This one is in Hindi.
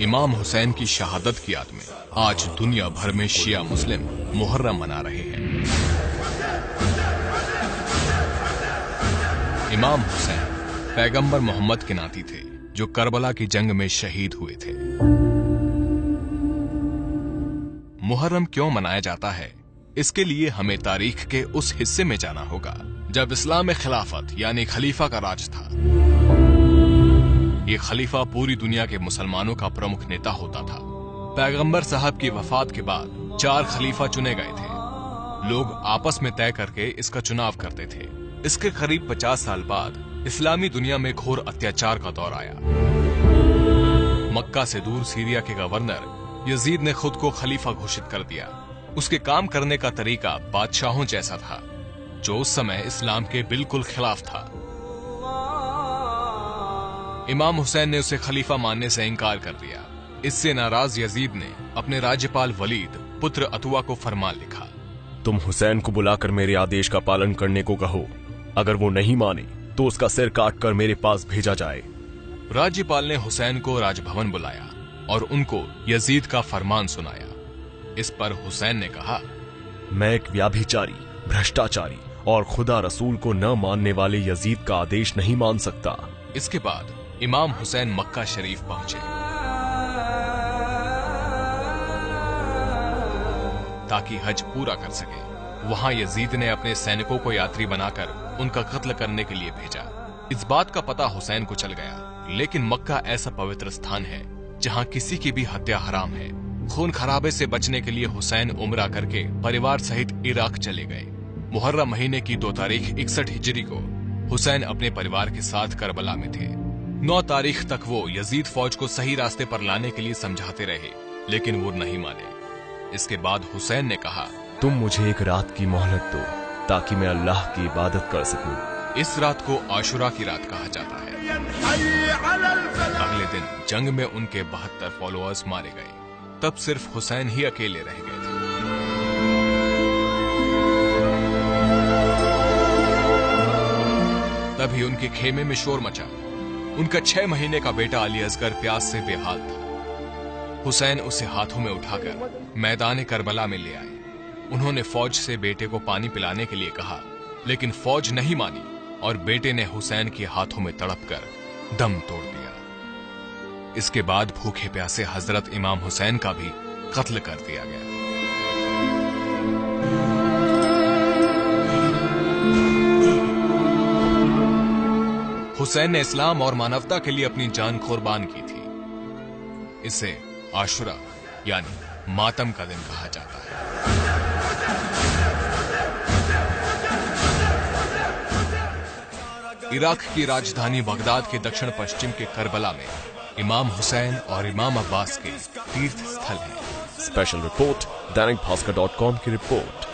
इमाम हुसैन की शहादत की याद में आज दुनिया भर में शिया मुस्लिम मुहर्रम मना रहे हैं। इमाम हुसैन पैगंबर मोहम्मद के नाती थे जो करबला की जंग में शहीद हुए थे। मुहर्रम क्यों मनाया जाता है, इसके लिए हमें तारीख के उस हिस्से में जाना होगा जब इस्लाम में खिलाफत यानी खलीफा का राज था। ये खलीफा पूरी दुनिया के मुसलमानों का प्रमुख नेता होता था। पैगंबर साहब की वफात के बाद 4 खलीफा चुने गए थे। लोग आपस में तय करके इसका चुनाव करते थे। इसके करीब 50 साल बाद इस्लामी दुनिया में घोर अत्याचार का दौर आया। मक्का से दूर सीरिया के गवर्नर यजीद ने खुद को खलीफा घोषित कर दिया। उसके काम करने का तरीका बादशाहों जैसा था, जो उस समय इस्लाम के बिल्कुल खिलाफ था। इमाम हुसैन ने उसे खलीफा मानने से इनकार कर दिया। इससे नाराज यजीद ने अपने राज्यपाल वलीद पुत्र अतुआ को फरमान लिखा, तुम हुसैन को बुलाकर मेरे आदेश का पालन करने को कहो। अगर वो नहीं माने तो उसका सिर काटकर मेरे पास भेजा जाए। राज्यपाल ने हुसैन को राजभवन बुलाया और उनको यजीद का फरमान सुनाया। इस पर हुसैन ने कहा, मैं एक व्याभिचारी, भ्रष्टाचारी और खुदा रसूल को न मानने वाले यजीद का आदेश नहीं मान सकता। इसके बाद इमाम हुसैन मक्का शरीफ पहुंचे ताकि हज पूरा कर सके। वहां यजीद ने अपने सैनिकों को यात्री बनाकर उनका कत्ल करने के लिए भेजा। इस बात का पता हुसैन को चल गया, लेकिन मक्का ऐसा पवित्र स्थान है जहां किसी की भी हत्या हराम है। खून खराबे से बचने के लिए हुसैन उम्रा करके परिवार सहित इराक चले गए। मुहर्रम महीने की 2 तारीख 61 हिजरी को हुसैन अपने परिवार के साथ करबला में थे। 9 तारीख तक वो यजीद फौज को सही रास्ते पर लाने के लिए समझाते रहे, लेकिन वो नहीं माने। इसके बाद हुसैन ने कहा, तुम मुझे एक रात की मोहलत दो ताकि मैं अल्लाह की इबादत कर सकूं। इस रात को आशुरा की रात कहा जाता है। अगले दिन जंग में उनके 72 फॉलोअर्स मारे गए। तब सिर्फ हुसैन ही अकेले रह गए थे। तभी उनके खेमे में शोर मचा। उनका 6 महीने का बेटा अली असगर प्यास से बेहाल था। हुसैन उसे हाथों में उठाकर मैदान करबला में ले आए। उन्होंने फौज से बेटे को पानी पिलाने के लिए कहा, लेकिन फौज नहीं मानी और बेटे ने हुसैन के हाथों में तड़पकर दम तोड़ दिया। इसके बाद भूखे प्यासे हजरत इमाम हुसैन का भी कत्ल कर दिया गया। हुसैन ने इस्लाम और मानवता के लिए अपनी जान कुर्बान की थी। इसे आशुरा यानी मातम का दिन कहा जाता है। इराक की राजधानी बगदाद के दक्षिण पश्चिम के करबला में इमाम हुसैन और इमाम अब्बास के तीर्थ स्थल है। स्पेशल रिपोर्ट दैनिक भास्कर.com की रिपोर्ट।